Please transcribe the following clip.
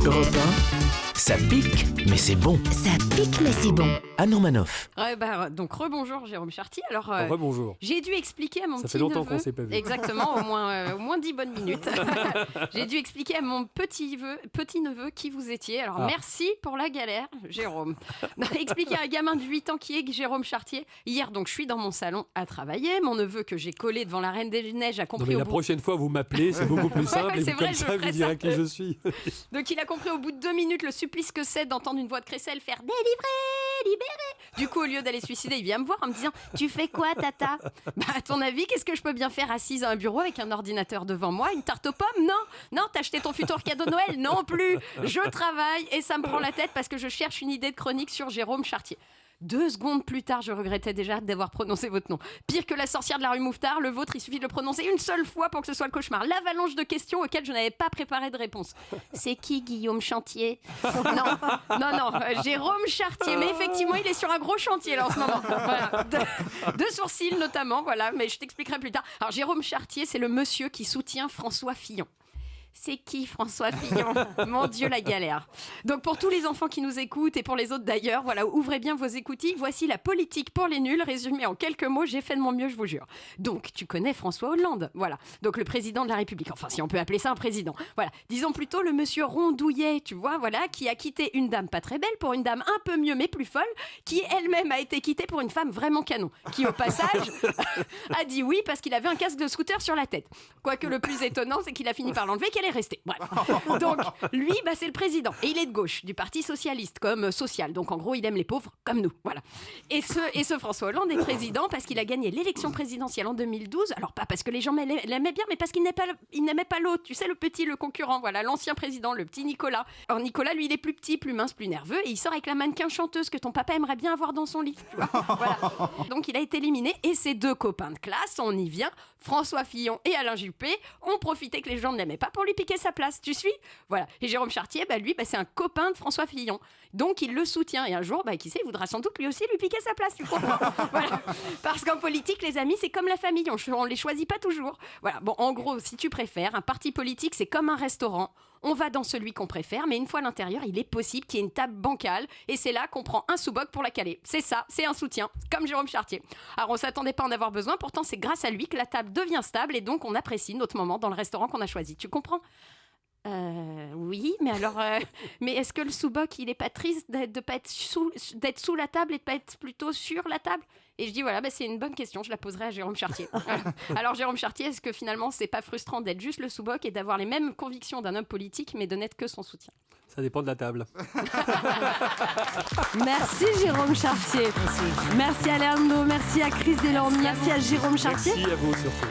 Europe 1, ça pique, mais c'est bon. Ça pique mais c'est bon. Anne Romanoff. Donc rebonjour Jérôme Chartier. Alors Rebonjour. j'ai dû expliquer à mon Ça petit fait longtemps neveu, qu'on s'est pas vu. exactement, au moins 10 bonnes minutes. J'ai dû expliquer à mon petit neveu qui vous étiez. Alors merci pour la galère, Jérôme. Expliquer à un gamin de 8 ans qui est Jérôme Chartier. Hier, donc je suis dans mon salon à travailler. Mon neveu que j'ai collé devant la Reine des Neiges a Non, compris mais au la bout. prochaine fois, vous m'appelez, c'est beaucoup plus simple. ouais, et c'est comme vrai, je ça, vous ferai direz ça. qui je suis. Donc il a compris au bout de 2 minutes le supplice que c'est d'entendre une voix de crécelle faire délivrer, libérer. Du coup, au lieu d'aller se suicider, il vient me voir en me disant tu fais quoi, tata? Bah à ton avis, qu'est-ce que je peux bien faire assise à un bureau avec un ordinateur devant moi, une tarte aux pommes? Non, t'as acheté ton futur cadeau de Noël? Non plus. Je travaille et ça me prend la tête parce que je cherche une idée de chronique sur Jérôme Chartier. 2 secondes plus tard, je regrettais déjà d'avoir prononcé votre nom. Pire que la sorcière de la rue Mouffetard, le vôtre, il suffit de le prononcer une seule fois pour que ce soit le cauchemar. L'avalanche de questions auxquelles je n'avais pas préparé de réponse. C'est qui Guillaume Chantier? Non, Jérôme Chartier. Mais effectivement, il est sur un gros chantier là en ce moment. Voilà. De sourcils notamment, voilà. Mais je t'expliquerai plus tard. Alors Jérôme Chartier, c'est le monsieur qui soutient François Fillon. C'est qui François Fillon? Mon Dieu, la galère. Donc pour tous les enfants qui nous écoutent et pour les autres d'ailleurs, voilà, ouvrez bien vos écoutilles. Voici la politique pour les nuls, résumée en quelques mots. J'ai fait de mon mieux, je vous jure. Donc tu connais François Hollande, voilà. Donc le président de la République, enfin si on peut appeler ça un président. Voilà, disons plutôt le monsieur Rondouillet, tu vois, voilà, qui a quitté une dame pas très belle pour une dame un peu mieux mais plus folle, qui elle-même a été quittée pour une femme vraiment canon, qui au passage a dit oui parce qu'il avait un casque de scooter sur la tête. Quoique le plus étonnant, c'est qu'il a fini par l'enlever, qu'elle est restée. Bref. Donc, lui, c'est le président. Et il est de gauche, du Parti Socialiste, comme social. Donc, en gros, il aime les pauvres, comme nous. Voilà. Et ce François Hollande est président parce qu'il a gagné l'élection présidentielle en 2012. Alors, pas parce que les gens l'aimaient bien, mais parce qu'il n'aimait pas l'autre. Tu sais, le concurrent, voilà, l'ancien président, le petit Nicolas. Alors, Nicolas, lui, il est plus petit, plus mince, plus nerveux. Et il sort avec la mannequin chanteuse que ton papa aimerait bien avoir dans son lit. Tu vois, voilà. Donc, il a été éliminé. Et ses 2 copains de classe, on y vient, François Fillon et Alain Juppé, ont profité que les gens ne l'aimaient pas pour lui piquer sa place, tu suis? Voilà. Et Jérôme Chartier, lui, c'est un copain de François Fillon. Donc, il le soutient. Et un jour, qui sait, il voudra sans doute lui aussi lui piquer sa place, tu comprends? Voilà. Parce qu'en politique, les amis, c'est comme la famille. On les choisit pas toujours. Voilà. Bon, en gros, si tu préfères, un parti politique, c'est comme un restaurant. On va dans celui qu'on préfère, mais une fois à l'intérieur, il est possible qu'il y ait une table bancale. Et c'est là qu'on prend un sous-boc pour la caler. C'est ça, c'est un soutien, comme Jérôme Chartier. Alors, on s'attendait pas à en avoir besoin. Pourtant, c'est grâce à lui que la table devient stable. Et donc, on apprécie notre moment dans le restaurant qu'on a choisi. Tu comprends? Oui, mais alors, mais est-ce que le sous-boc, il est pas triste d'être sous la table et de pas être plutôt sur la table? Et je dis voilà, c'est une bonne question, je la poserai à Jérôme Chartier. Alors Jérôme Chartier, est-ce que finalement c'est pas frustrant d'être juste le sous-boc et d'avoir les mêmes convictions d'un homme politique, mais de n'être que son soutien? Ça dépend de la table. Merci Jérôme Chartier. Merci à Léandro, merci à Chris Delorme, merci à Jérôme Chartier. Merci à vous surtout.